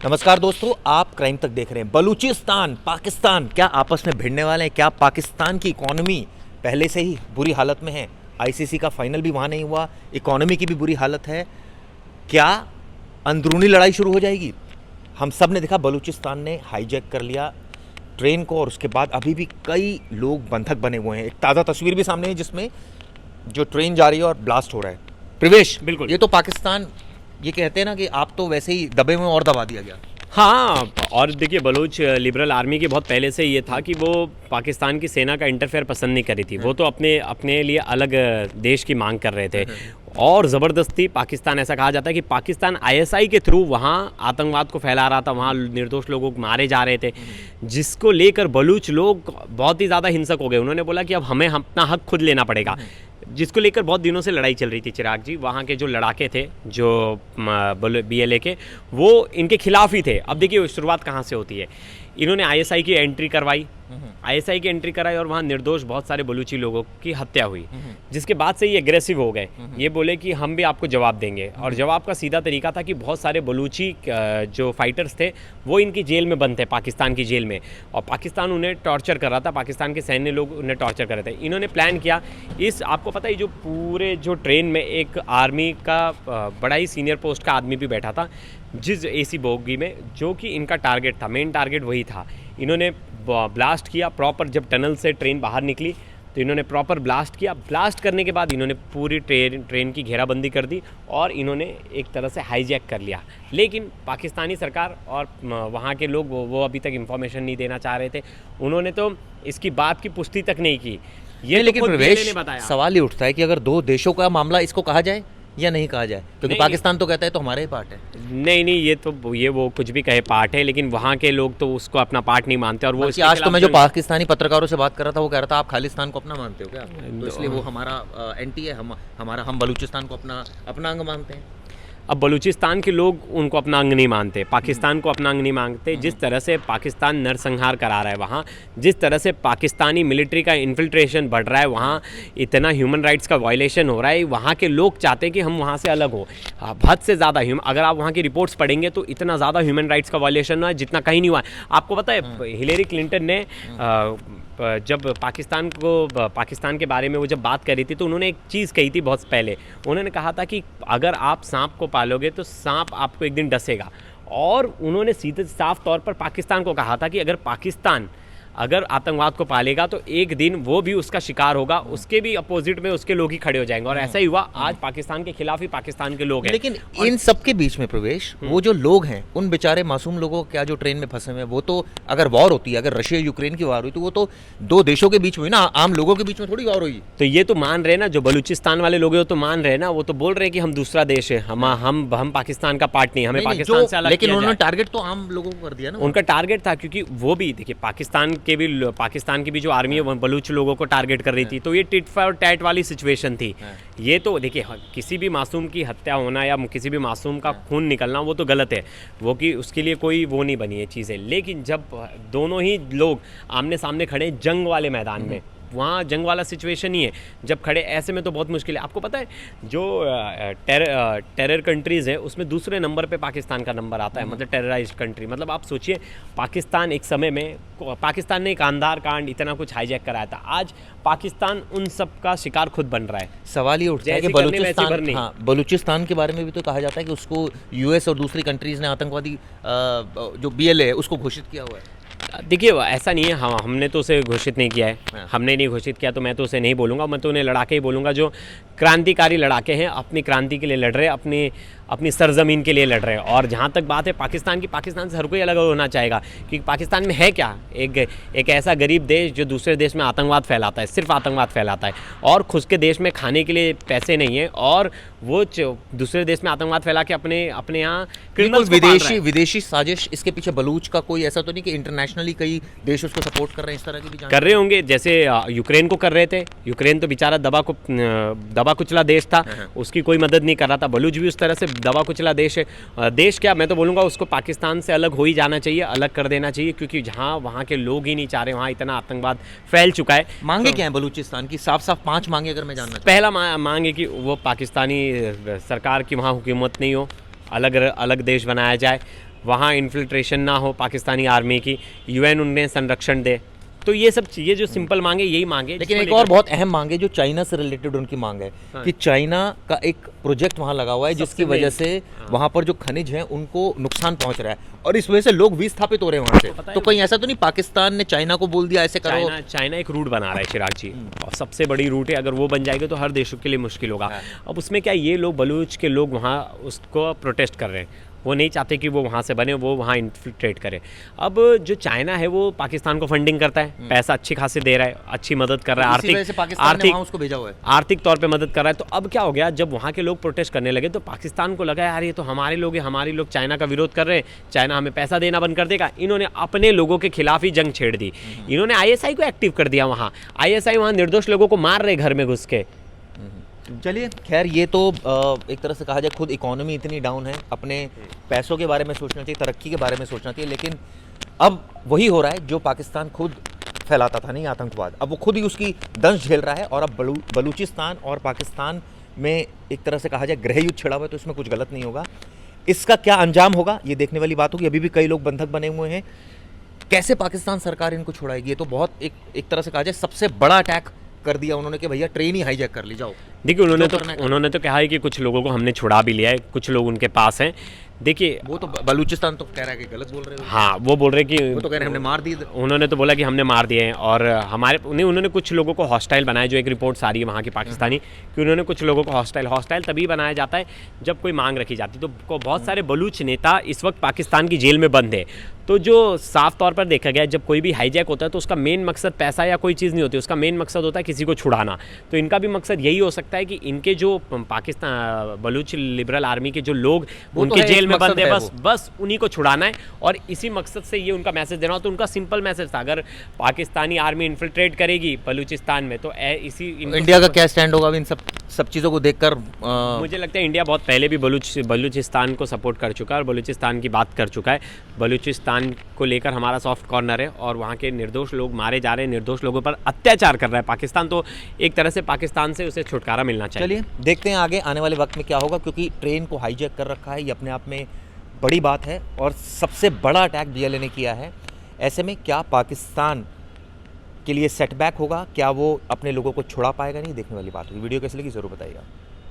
नमस्कार दोस्तों, आप क्राइम तक देख रहे हैं। बलूचिस्तान पाकिस्तान क्या आपस में भिड़ने वाले हैं? क्या पाकिस्तान की इकोनॉमी पहले से ही बुरी हालत में है? आईसीसी का फाइनल भी वहाँ नहीं हुआ, इकोनॉमी की भी बुरी हालत है। क्या अंदरूनी लड़ाई शुरू हो जाएगी? हम सब ने देखा, बलूचिस्तान ने हाईजैक कर लिया ट्रेन को और उसके बाद अभी भी कई लोग बंधक बने हुए हैं। एक ताज़ा तस्वीर भी सामने है जिसमें जो ट्रेन जा रही है और ब्लास्ट हो रहा है। प्रवेश, बिल्कुल, ये तो पाकिस्तान, ये कहते हैं ना कि आप तो वैसे ही दबे हुए और दबा दिया गया। हाँ। और देखिए, बलूच लिबरल आर्मी की बहुत पहले से ये था कि वो पाकिस्तान की सेना का इंटरफेयर पसंद नहीं कर रही थी। वो तो अपने लिए अलग देश की मांग कर रहे थे और ज़बरदस्ती पाकिस्तान, ऐसा कहा जाता है कि पाकिस्तान आईएसआई के थ्रू वहाँ आतंकवाद को फैला रहा था, वहाँ निर्दोष लोगों को मारे जा रहे थे, जिसको लेकर बलूच लोग बहुत ही ज़्यादा हिंसक हो गए। उन्होंने बोला कि अब हमें अपना हक खुद लेना पड़ेगा, जिसको लेकर बहुत दिनों से लड़ाई चल रही थी। चिराग जी, वहाँ के जो लड़ाके थे, जो बीएलए के, वो इनके खिलाफ ही थे। अब देखिए शुरुआत कहाँ से होती है। इन्होंने आईएसआई की एंट्री करवाई, आईएसआई की एंट्री कराई और वहाँ निर्दोष बहुत सारे बलूची लोगों की हत्या हुई, जिसके बाद से ये एग्रेसिव हो गए। ये बोले कि हम भी आपको जवाब देंगे, और जवाब का सीधा तरीका था कि बहुत सारे बलूची जो फाइटर्स थे वो इनकी जेल में बंद थे, पाकिस्तान की जेल में, और पाकिस्तान उन्हें टॉर्चर कर रहा था, पाकिस्तान के सैन्य लोग उन्हें टॉर्चर कर रहे थे। इन्होंने प्लान किया, आपको पता है जो पूरे जो ट्रेन में एक आर्मी का बड़ा ही सीनियर पोस्ट का आदमी भी बैठा था, जिस एसी बोगी में, जो कि इनका टारगेट था, मेन टारगेट वही था। इन्होंने ब्लास्ट किया प्रॉपर। जब टनल से ट्रेन बाहर निकली तो इन्होंने प्रॉपर ब्लास्ट किया। ब्लास्ट करने के बाद इन्होंने पूरी ट्रेन की घेराबंदी कर दी और इन्होंने एक तरह से हाईजैक कर लिया। लेकिन पाकिस्तानी सरकार और वहाँ के लोग वो अभी तक इंफॉर्मेशन नहीं देना चाह रहे थे। उन्होंने तो इसकी बात की पुष्टि तक नहीं की। ये लेकिन प्रवेश, बताया, सवाल ये उठता है कि अगर दो देशों का मामला इसको कहा जाए या नहीं कहा जाए, क्योंकि पाकिस्तान तो कहता है तो हमारा ही पार्ट है। नहीं, ये वो कुछ भी कहे पार्ट है, लेकिन वहाँ के लोग तो उसको अपना पार्ट नहीं मानते। और वो आज तो मैं जो पाकिस्तानी पत्रकारों से बात कर रहा था वो कह रहा था आप खालिस्तान को अपना मानते हो क्या, तो इसलिए वो हमारा एंटी है, हम बलूचिस्तान को अपना अंग मानते हैं। अब बलूचिस्तान के लोग उनको अपना अंग नहीं मानते, पाकिस्तान को अपना अंग नहीं मानते। जिस तरह से पाकिस्तान नरसंहार करा रहा है वहाँ, जिस तरह से पाकिस्तानी मिलिट्री का इन्फिल्ट्रेशन बढ़ रहा है वहाँ, इतना ह्यूमन राइट्स का वायलेशन हो रहा है, वहाँ के लोग चाहते हैं कि हम वहाँ से अलग हो। हद से ज़्यादा अगर आप वहाँ की रिपोर्ट्स पढ़ेंगे तो इतना ज़्यादा ह्यूमन राइट्स का वायलेशन हुआ है जितना कहीं नहीं हुआ है। आपको पता है, हिलेरी क्लिंटन ने जब पाकिस्तान के बारे में वो जब बात करी थी तो उन्होंने एक चीज़ कही थी बहुत पहले। उन्होंने कहा था कि अगर आप सांप को पालोगे तो सांप आपको एक दिन डसेगा। और उन्होंने सीधे साफ तौर पर पाकिस्तान को कहा था कि अगर पाकिस्तान आतंकवाद को पालेगा तो एक दिन वो भी उसका शिकार होगा, उसके भी अपोजिट में उसके लोग ही खड़े हो जाएंगे। और ऐसा ही हुआ। आज पाकिस्तान के खिलाफ ही पाकिस्तान के लोग हैं। लेकिन इन सब के बीच में प्रवेश, वो जो लोग हैं, उन बेचारे मासूम लोगों क्या जो ट्रेन में फंसे हुए हैं, वो तो अगर वॉर होती है, अगर रशिया यूक्रेन की वॉर हुई तो वो तो दो देशों के बीच में हुई ना, आम लोगों के बीच में थोड़ी वॉर हुई। तो ये तो मान रहे ना, जो बलूचिस्तान वाले लोग हैं वो तो मान रहे ना, वो तो बोल रहे हैं कि हम दूसरा देश है, हम पाकिस्तान का पार्ट नहीं, हमें पाकिस्तान से अलग। लेकिन उन्होंने टारगेट तो आम लोगों को कर दिया ना। उनका टारगेट था, क्योंकि वो भी देखिए पाकिस्तान की भी जो आर्मी है वो बलूच लोगों को टारगेट कर रही थी। तो ये टिट फॉर टैट वाली सिचुएशन थी। ये तो देखिए, किसी भी मासूम की हत्या होना या किसी भी मासूम का खून निकलना वो तो गलत है, वो कि उसके लिए कोई वो नहीं बनी है चीज़ें। लेकिन जब दोनों ही लोग आमने सामने खड़े जंग वाले मैदान में, वहाँ जंग वाला सिचुएशन ही है जब खड़े, ऐसे में तो बहुत मुश्किल है। आपको पता है जो टेरर कंट्रीज़ है उसमें दूसरे नंबर पे पाकिस्तान का नंबर आता है, मतलब टेरराइज्ड कंट्री। मतलब आप सोचिए, पाकिस्तान एक समय में, पाकिस्तान ने कांधार कांड इतना कुछ हाईजैक कराया था, आज पाकिस्तान उन सब का शिकार खुद बन रहा है। सवाल ये उठता है कि बलूचिस्तान के बारे में भी तो कहा जाता है कि उसको यूएस और दूसरी कंट्रीज़ ने आतंकवादी जो बीएलए है उसको घोषित किया हुआ है। देखिए ऐसा नहीं है, हमने तो उसे घोषित नहीं किया है, हमने नहीं घोषित किया, तो मैं तो उसे नहीं बोलूँगा। मैं तो उन्हें लड़ाके ही बोलूँगा जो क्रांतिकारी लड़ाके हैं, अपनी क्रांति के लिए लड़ रहे, अपनी सरजमीन के लिए लड़ रहे हैं। और जहाँ तक बात है पाकिस्तान की, पाकिस्तान से हर कोई अलग होना चाहेगा, क्योंकि पाकिस्तान में है क्या, एक ऐसा गरीब देश जो दूसरे देश में आतंकवाद फैलाता है, सिर्फ आतंकवाद फैलाता है, और खुद के देश में खाने के लिए पैसे नहीं है, और वो दूसरे देश में आतंकवाद फैला के अपने यहाँ विदेशी साजिश। इसके पीछे बलूच का कोई ऐसा तो नहीं कि इंटरनेशनली कई देश उसको सपोर्ट कर रहे हैं, इस तरह की भी कर रहे होंगे, जैसे यूक्रेन को कर रहे थे। यूक्रेन तो बेचारा दबा कुचला देश था, उसकी कोई मदद नहीं कर रहा था। बलूच भी उस तरह से दबा कुचला देश है। देश क्या, मैं तो बोलूँगा उसको पाकिस्तान से अलग हो ही जाना चाहिए, अलग कर देना चाहिए, क्योंकि जहाँ वहाँ के लोग ही नहीं चाह रहे, वहाँ इतना आतंकवाद फैल चुका है। मांगे क्या है बलूचिस्तान की? साफ 5 मांगे अगर मैं जानना चाहूँ। पहला मांग है कि वो पाकिस्तानी सरकार की वहाँ हुकूमत नहीं हो, अलग देश बनाया जाए। वहाँ इन्फिल्ट्रेशन ना हो पाकिस्तानी आर्मी की, यूएन उन्हें संरक्षण दे। तो ये सब चीज़ें जो सिंपल मांगे यही मांगे। लेकिन एक और बहुत अहम मांग है जो चाइना से रिलेटेड उनकी मांग है कि चाइना का एक प्रोजेक्ट वहाँ लगा हुआ है जिसकी वजह से वहाँ पर जो खनिज हैं उनको नुकसान पहुँच रहा है और इस वजह से लोग विस्थापित हो रहे हैं वहाँ से। तो कहीं ऐसा तो नहीं पाकिस्तान ने चाइना को बोल दिया ऐसे करो? चाइना एक रूट बना रहा है चिराग जी, और सबसे बड़ी रूट है, अगर वो बन जाएगी तो हर देशों के लिए मुश्किल होगा। अब उसमें क्या, ये लोग बलूच के लोग वहाँ उसको प्रोटेस्ट कर रहे हैं, वो नहीं चाहते कि वो वहाँ से बने, वो वहाँ इन्फिल्ट्रेट करे। अब जो चाइना है वो पाकिस्तान को फंडिंग करता है, पैसा अच्छी खासी दे रहा है, अच्छी मदद कर रहा है, उसको भेजा हुआ है, आर्थिक तौर पे मदद कर रहा है। तो अब क्या हो गया, जब वहाँ के लोग प्रोटेस्ट करने लगे तो पाकिस्तान को लगा यार ये तो हमारे लोग हैं, हमारे लोग चाइना का विरोध कर रहे हैं, चाइना हमें पैसा देना बंद कर देगा। इन्होंने अपने लोगों के खिलाफ ही जंग छेड़ दी, इन्होंने आईएसआई को एक्टिव कर दिया। वहाँ आईएसआई वहाँ निर्दोष लोगों को मार रहे घर में घुस के। चलिए खैर, ये तो एक तरह से कहा जाए खुद इकोनॉमी इतनी डाउन है, अपने पैसों के बारे में सोचना चाहिए, तरक्की के बारे में सोचना चाहिए, लेकिन अब वही हो रहा है जो पाकिस्तान खुद फैलाता था, नहीं आतंकवाद, अब वो खुद ही उसकी दंश झेल रहा है। और अब बलूचिस्तान और पाकिस्तान में एक तरह से कहा जाए गृह युद्ध छिड़ा हुआ है, तो इसमें कुछ गलत नहीं होगा। इसका क्या अंजाम होगा ये देखने वाली बात होगी। अभी भी कई लोग बंधक बने हुए हैं, कैसे पाकिस्तान सरकार इनको छुड़ाएगी? ये तो बहुत एक तरह से कहा जाए सबसे बड़ा अटैक कर दिया उन्होंने कि भैया ट्रेन ही हाईजैक कर ली जाओ। देखिए उन्होंने तो कहा है कि कुछ लोगों को हमने छुड़ा भी लिया है, कुछ लोग उनके पास हैं। देखिए वो तो बलूचिस्तान तो कह रहा है कि गलत बोल रहे हो। हाँ, वो बोल रहे हैं कि वो तो कह रहे हैं हमने मार दिए। उन्होंने तो बोला कि हमने मार दिए हैं, और उन्होंने कुछ लोगों को हॉस्टाइल बनाया, जो एक रिपोर्ट आ रही है वहाँ की पाकिस्तानी कि उन्होंने कुछ लोगों को हॉस्टाइल तभी बनाया जाता है जब कोई मांग रखी जाती है। तो बहुत सारे बलूच नेता इस वक्त पाकिस्तान की जेल में बंद है। तो जो साफ तौर पर देखा गया, जब कोई भी हाईजैक होता है तो उसका मेन मकसद पैसा या कोई चीज़ नहीं होती, उसका मेन मकसद होता है किसी को छुड़ाना। तो इनका भी मकसद यही हो सकता है कि इनके जो पाकिस्तान बलूच लिबरल आर्मी के जो लोग उनके जेल में बंद है, बस उन्हीं को छुड़ाना है, और इसी मकसद से ये उनका मैसेज देना हो। तो उनका सिंपल मैसेज था, अगर पाकिस्तानी आर्मी इन्फिल्ट्रेट करेगी बलूचिस्तान में तो इसी इंडिया का क्या स्टैंड होगा इन सब चीज़ों को देखकर? मुझे लगता है इंडिया बहुत पहले भी बलूचिस्तान को सपोर्ट कर चुका है और बलूचिस्तान की बात कर चुका है। बलूचिस्तान को लेकर हमारा सॉफ्ट कॉर्नर है और वहाँ के निर्दोष लोग मारे जा रहे हैं, निर्दोष लोगों पर अत्याचार कर रहा है पाकिस्तान। तो एक तरह से पाकिस्तान से उसे छुटकारा मिलना चाहिए। चलिए देखते हैं आगे आने वाले वक्त में क्या होगा, क्योंकि ट्रेन को हाईजैक कर रखा है, ये अपने आप में बड़ी बात है और सबसे बड़ा अटैक बीएलए ने किया है। ऐसे में क्या पाकिस्तान के लिए सेटबैक होगा, क्या वो अपने लोगों को छुड़ा पाएगा, नहीं देखने वाली बात होगी। वीडियो कैसे लगी ज़रूर बताइएगा।